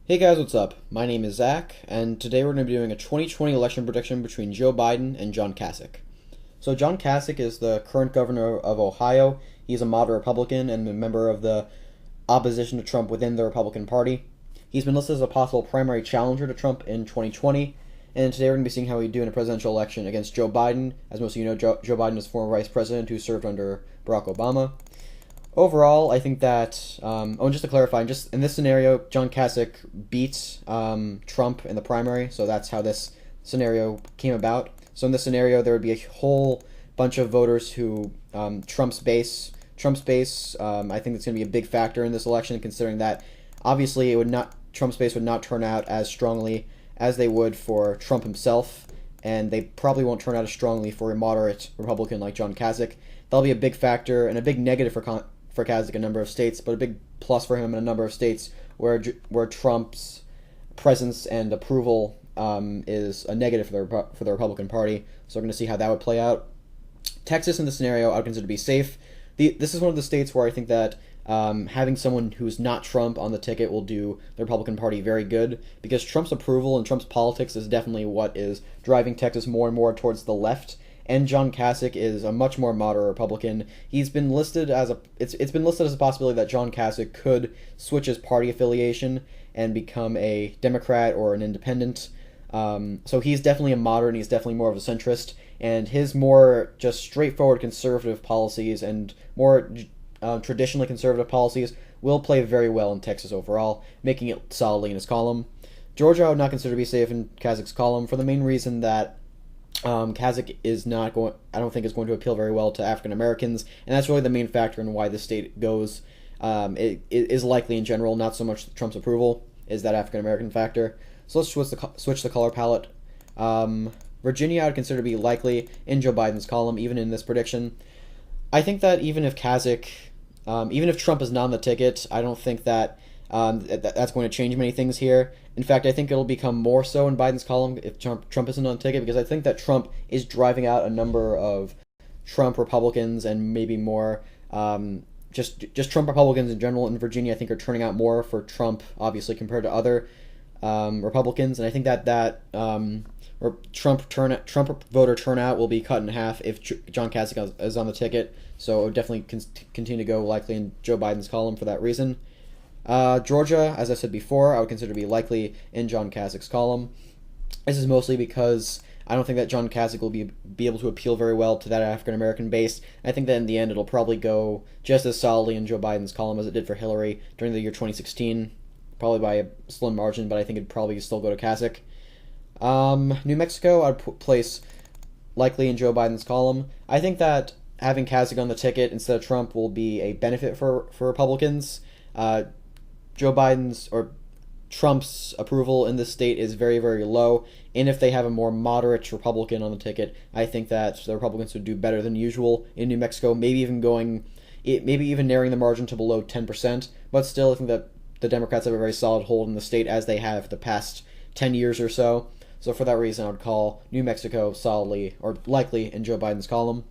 Hey guys, what's up? My name is Zach, and today we're going to be doing a 2020 election prediction between Joe Biden and John Kasich. So John Kasich is the current governor of Ohio. He's a moderate Republican and a member of the opposition to Trump within the Republican Party. He's been listed as a possible primary challenger to Trump in 2020, and today we're going to be seeing how he'd do in a presidential election against Joe Biden. As most of you know, Joe Biden is former vice president who served under Barack Obama. Overall, I think that, just to clarify, just in this scenario, John Kasich beat Trump in the primary, so that's how this scenario came about. So in this scenario, there would be a whole bunch of voters who, Trump's base, I think it's going to be a big factor in this election, considering that obviously Trump's base would not turn out as strongly as they would for Trump himself, and they probably won't turn out as strongly for a moderate Republican like John Kasich. That'll be a big factor and a big negative for Kasich in a number of states, but a big plus for him in a number of states where Trump's presence and approval is a negative for the Republican Party. So we're going to see how that would play out. Texas, in this scenario, I would consider to be safe. This is one of the states where I think that having someone who's not Trump on the ticket will do the Republican Party very good, because Trump's approval and Trump's politics is definitely what is driving Texas more and more towards the left. And John Kasich is a much more moderate Republican. He's been listed as it's been listed as a possibility that John Kasich could switch his party affiliation and become a Democrat or an independent. So he's definitely a moderate, and he's definitely more of a centrist. And his more just straightforward conservative policies and more traditionally conservative policies will play very well in Texas overall, making it solidly in his column. Georgia I would not consider to be safe in Kasich's column for the main reason that Kasich I don't think is going to appeal very well to African Americans, and that's really the main factor in why the state goes. It is likely in general, not so much Trump's approval, is that African American factor. So let's switch the color palette. Virginia I would consider to be likely in Joe Biden's column, even in this prediction. I think that even if Trump is not on the ticket, I don't think that that's going to change many things here. In fact, I think it'll become more so in Biden's column if Trump isn't on the ticket, because I think that Trump is driving out a number of Trump Republicans, and maybe more just Trump Republicans in general in Virginia I think are turning out more for Trump, obviously, compared to other Republicans. And I think that Trump voter turnout will be cut in half if John Kasich is on the ticket. So it would definitely continue to go likely in Joe Biden's column for that reason. Georgia, as I said before, I would consider to be likely in John Kasich's column. This is mostly because I don't think that John Kasich will be able to appeal very well to that African American base. I think that in the end it'll probably go just as solidly in Joe Biden's column as it did for Hillary during the year 2016, probably by a slim margin, but I think it'd probably still go to Kasich. New Mexico, I'd place likely in Joe Biden's column. I think that having Kasich on the ticket instead of Trump will be a benefit for Republicans. Joe Biden's or Trump's approval in this state is very, very low, and if they have a more moderate Republican on the ticket, I think that the Republicans would do better than usual in New Mexico, maybe even narrowing the margin to below 10%, but still I think that the Democrats have a very solid hold in the state, as they have the past 10 years or so. So for that reason, I would call New Mexico solidly or likely in Joe Biden's column.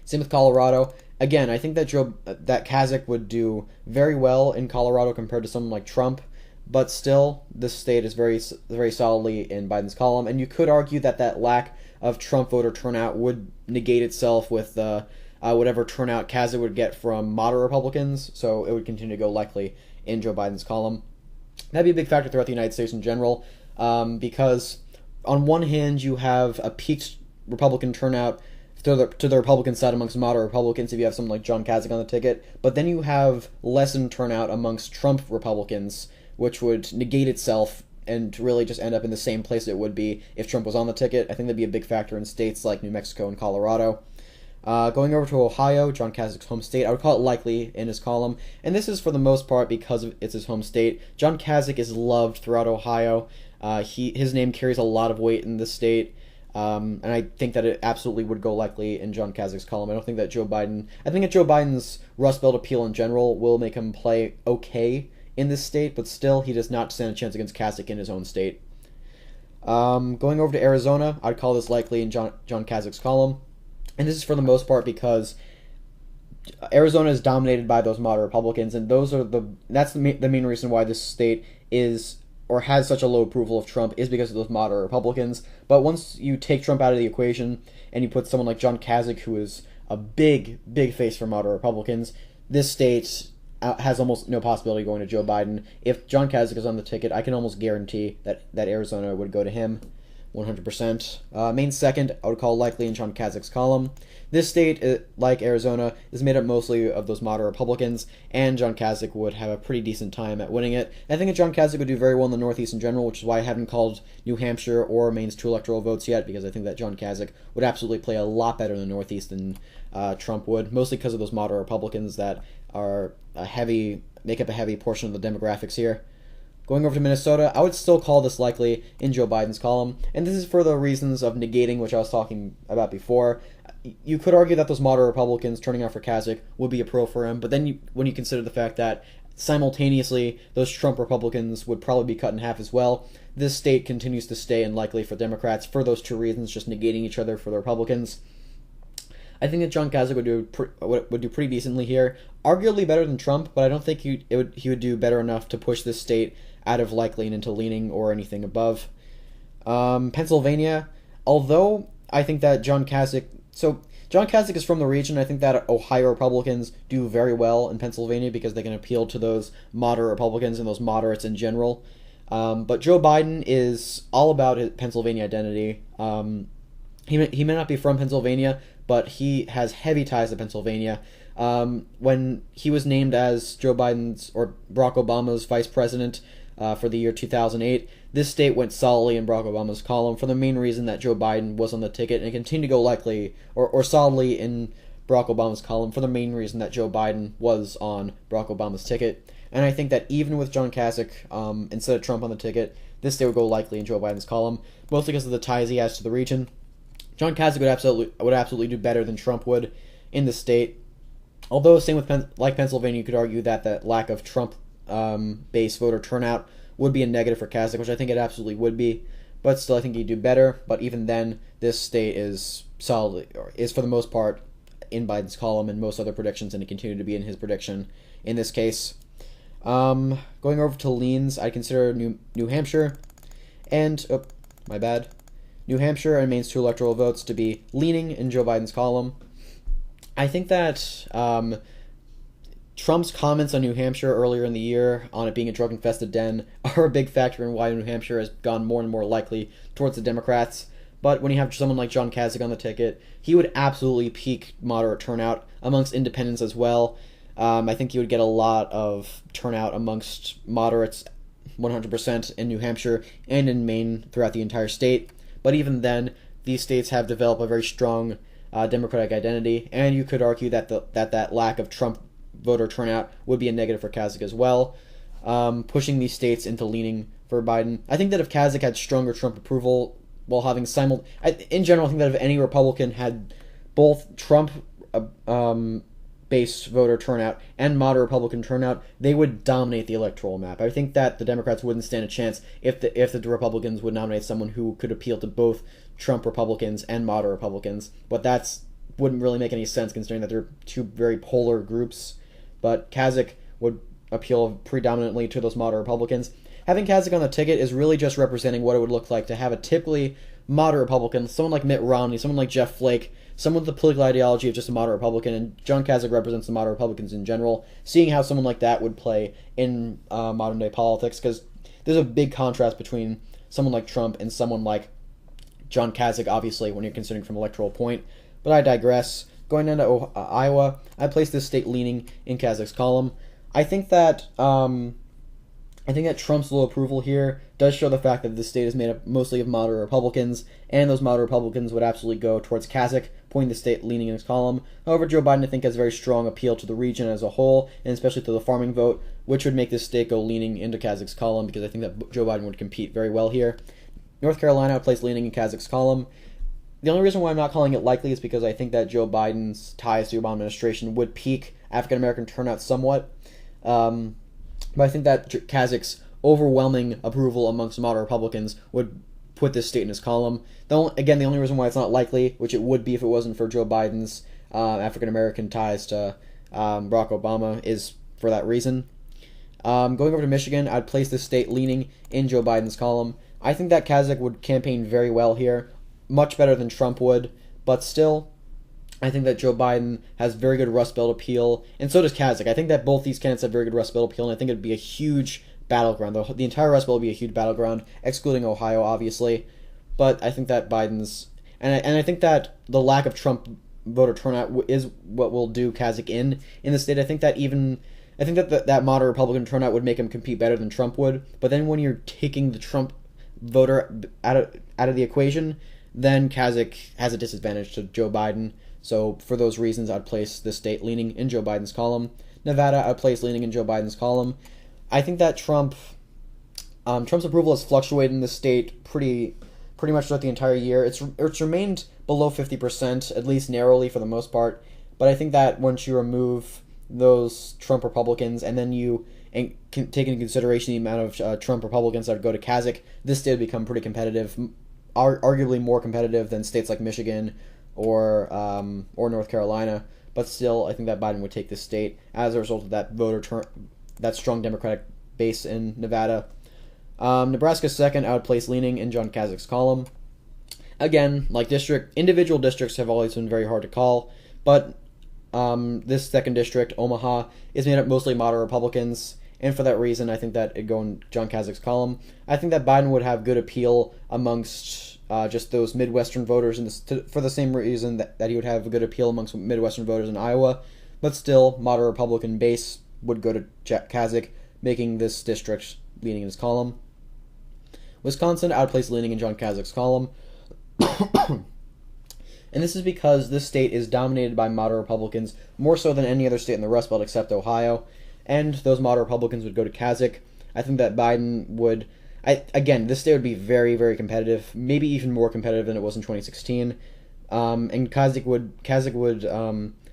Same with Colorado. Again, I think that Kasich would do very well in Colorado compared to someone like Trump, but still, this state is very, very solidly in Biden's column, and you could argue that lack of Trump voter turnout would negate itself with whatever turnout Kasich would get from moderate Republicans, so it would continue to go likely in Joe Biden's column. That'd be a big factor throughout the United States in general, because on one hand, you have a peaked Republican turnout to the Republican side amongst moderate Republicans if you have someone like John Kasich on the ticket, but then you have lessened turnout amongst Trump Republicans, which would negate itself and really just end up in the same place it would be if Trump was on the ticket. I think that'd be a big factor in states like New Mexico and Colorado. Going over to Ohio, John Kasich's home state, I would call it likely in his column, and this is for the most part because it's his home state. John Kasich is loved throughout Ohio. His name carries a lot of weight in this state. And I think that it absolutely would go likely in John Kasich's column. I think that Joe Biden's Rust Belt appeal in general will make him play okay in this state, but still, he does not stand a chance against Kasich in his own state. Going over to Arizona, I'd call this likely in John Kasich's column. And this is for the most part because Arizona is dominated by those moderate Republicans, and that's the main reason why this state is or has such a low approval of Trump is because of those moderate Republicans. But once you take Trump out of the equation and you put someone like John Kasich, who is a big face for moderate Republicans, this state has almost no possibility of going to Joe Biden. If John Kasich is on the ticket, I can almost guarantee that Arizona would go to him 100%. Maine second, I would call likely in John Kasich's column. This state, like Arizona, is made up mostly of those moderate Republicans, and John Kasich would have a pretty decent time at winning it. I think that John Kasich would do very well in the Northeast in general, which is why I haven't called New Hampshire or Maine's 2 electoral votes yet, because I think that John Kasich would absolutely play a lot better in the Northeast than Trump would, mostly because of those moderate Republicans that are make up a heavy portion of the demographics here. Going over to Minnesota, I would still call this likely in Joe Biden's column, and this is for the reasons of negating, which I was talking about before. You could argue that those moderate Republicans turning out for Kasich would be a pro for him, but then when you consider the fact that simultaneously those Trump Republicans would probably be cut in half as well, this state continues to stay unlikely for Democrats for those two reasons, just negating each other for the Republicans. I think that John Kasich would do pretty decently here, arguably better than Trump, but I don't think he would do better enough to push this state out of likely and into leaning or anything above. Pennsylvania, although I think that John Kasich is from the region. I think that Ohio Republicans do very well in Pennsylvania because they can appeal to those moderate Republicans and those moderates in general. But Joe Biden is all about his Pennsylvania identity. He may not be from Pennsylvania, but he has heavy ties to Pennsylvania. When he was named as Joe Biden's or Barack Obama's vice president for the year 2008, this state went solidly in Barack Obama's column for the main reason that Joe Biden was on the ticket and continued to go likely or solidly in Barack Obama's column for the main reason that Joe Biden was on Barack Obama's ticket. And I think that even with John Kasich instead of Trump on the ticket, this state would go likely in Joe Biden's column, mostly because of the ties he has to the region. John Kasich would absolutely do better than Trump would in the state. Although, same with Pennsylvania, you could argue that the lack of Trump-based voter turnout would be a negative for Kasich, which I think it absolutely would be. But still, I think he'd do better. But even then, this state is for the most part in Biden's column and most other predictions, and it continued to be in his prediction in this case. Going over to leans, I consider New Hampshire and New Hampshire and Maine's 2 electoral votes to be leaning in Joe Biden's column. I think that Trump's comments on New Hampshire earlier in the year on it being a drug-infested den are a big factor in why New Hampshire has gone more and more likely towards the Democrats. But when you have someone like John Kasich on the ticket, he would absolutely peak moderate turnout amongst independents as well. I think he would get a lot of turnout amongst moderates 100% in New Hampshire and in Maine throughout the entire state. But even then, these states have developed a very strong Democratic identity, and you could argue that that lack of Trump voter turnout would be a negative for Kasich as well, pushing these states into leaning for Biden. I think that if Kasich had stronger Trump approval while having in general, I think that if any Republican had both Trump base voter turnout and moderate Republican turnout, they would dominate the electoral map. I think that the Democrats wouldn't stand a chance if the Republicans would nominate someone who could appeal to both Trump Republicans and moderate Republicans. But that wouldn't really make any sense considering that they're two very polar groups. But Kasich would appeal predominantly to those moderate Republicans. Having Kasich on the ticket is really just representing what it would look like to have a typically moderate Republican, someone like Mitt Romney, someone like Jeff Flake, someone with the political ideology of just a moderate Republican, and John Kasich represents the moderate Republicans in general, seeing how someone like that would play in modern-day politics, because there's a big contrast between someone like Trump and someone like John Kasich, obviously, when you're considering from electoral point. But I digress. Going down to Iowa, I place this state leaning in Kasich's column. I think that Trump's low approval here does show the fact that this state is made up mostly of moderate Republicans, and those moderate Republicans would absolutely go towards Kasich, pointing the state leaning in his column. However, Joe Biden, I think, has a very strong appeal to the region as a whole, and especially to the farming vote, which would make this state go leaning into Kasich's column, because I think that Joe Biden would compete very well here. North Carolina, I place leaning in Kasich's column. The only reason why I'm not calling it likely is because I think that Joe Biden's ties to the Obama administration would peak African-American turnout somewhat. But I think that Kasich's overwhelming approval amongst moderate Republicans would put this state in his column. The only reason why it's not likely, which it would be if it wasn't for Joe Biden's African-American ties to Barack Obama, is for that reason. Going over to Michigan, I'd place this state leaning in Joe Biden's column. I think that Kasich would campaign very well here, much better than Trump would, but still, I think that Joe Biden has very good Rust Belt appeal, and so does Kasich. I think that both these candidates have very good Rust Belt appeal, and I think it'd be a huge battleground. The entire Rust Belt would be a huge battleground, excluding Ohio, obviously. But I think that Biden's... And I think that the lack of Trump voter turnout is what will do Kasich in the state. I think that that moderate Republican turnout would make him compete better than Trump would. But then when you're taking the Trump voter out of the equation, then Kasich has a disadvantage to Joe Biden. So for those reasons, I'd place this state leaning in Joe Biden's column. Nevada, I'd place leaning in Joe Biden's column. I think that Trump's approval has fluctuated in the state pretty much throughout the entire year. It's remained below 50%, at least narrowly for the most part. But I think that once you remove those Trump Republicans and then you take into consideration the amount of Trump Republicans that would go to Kasich, this state would become pretty competitive, arguably more competitive than states like Michigan or North Carolina. But still, I think that Biden would take this state as a result of that strong Democratic base in Nevada. Nebraska's second, I would place leaning in John Kasich's column. Again, like individual districts have always been very hard to call, but this second district, Omaha, is made up mostly moderate Republicans, and for that reason, I think that it'd go in John Kasich's column. I think that Biden would have good appeal amongst just those Midwestern voters, for the same reason that he would have a good appeal amongst Midwestern voters in Iowa, but still, moderate Republican base would go to Kasich, making this district leaning in his column. Wisconsin, I would place leaning in John Kasich's column. And this is because this state is dominated by moderate Republicans, more so than any other state in the Rust Belt except Ohio, and those moderate Republicans would go to Kasich. I think that Biden would... Again, this state would be very, very competitive, maybe even more competitive than it was in 2016, and Kasich would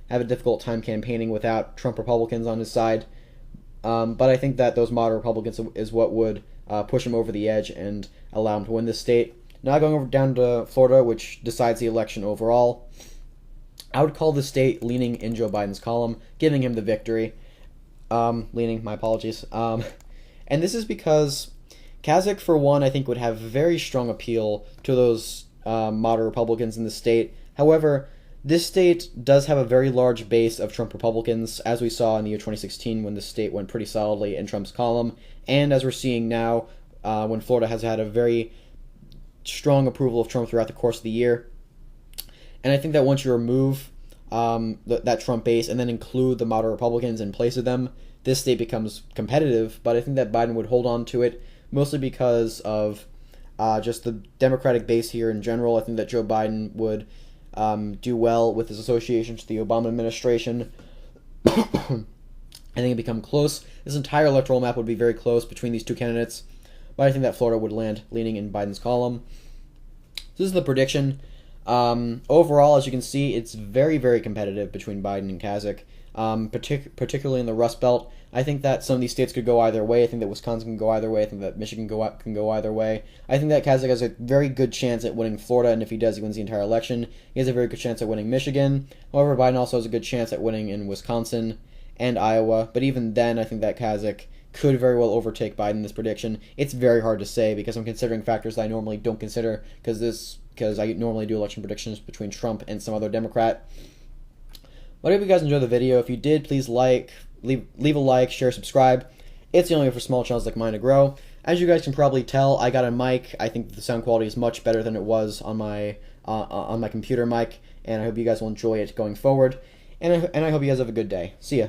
have a difficult time campaigning without Trump Republicans on his side, but I think that those moderate Republicans is what would push him over the edge and allow him to win this state. Now going down to Florida, which decides the election overall, I would call the state leaning in Joe Biden's column, giving him the victory. My apologies. And this is because Kasich, for one, I think would have very strong appeal to those moderate Republicans in the state. However, this state does have a very large base of Trump Republicans, as we saw in the year 2016 when the state went pretty solidly in Trump's column, and as we're seeing now when Florida has had a very strong approval of Trump throughout the course of the year. And I think that once you remove that Trump base and then include the moderate Republicans in place of them, this state becomes competitive, but I think that Biden would hold on to it, mostly because of just the Democratic base here in general. I think that Joe Biden would do well with his association to the Obama administration. I think it'd become close. This entire electoral map would be very close between these two candidates, but I think that Florida would land leaning in Biden's column. So this is the prediction. Overall, as you can see, it's very, very competitive between Biden and Kasich, particularly in the Rust Belt. I think that some of these states could go either way. I think that Wisconsin can go either way. I think that Michigan can go either way. I think that Kasich has a very good chance at winning Florida, and if he does, he wins the entire election. He has a very good chance at winning Michigan. However, Biden also has a good chance at winning in Wisconsin and Iowa. But even then, I think that Kasich could very well overtake Biden in this prediction. It's very hard to say because I'm considering factors that I normally don't consider because I normally do election predictions between Trump and some other Democrat. But I hope you guys enjoyed the video. If you did, please leave a like, share, subscribe. It's the only way for small channels like mine to grow. As you guys can probably tell, I got a mic. I think the sound quality is much better than it was on my computer mic, and I hope you guys will enjoy it going forward. And I hope you guys have a good day. See ya.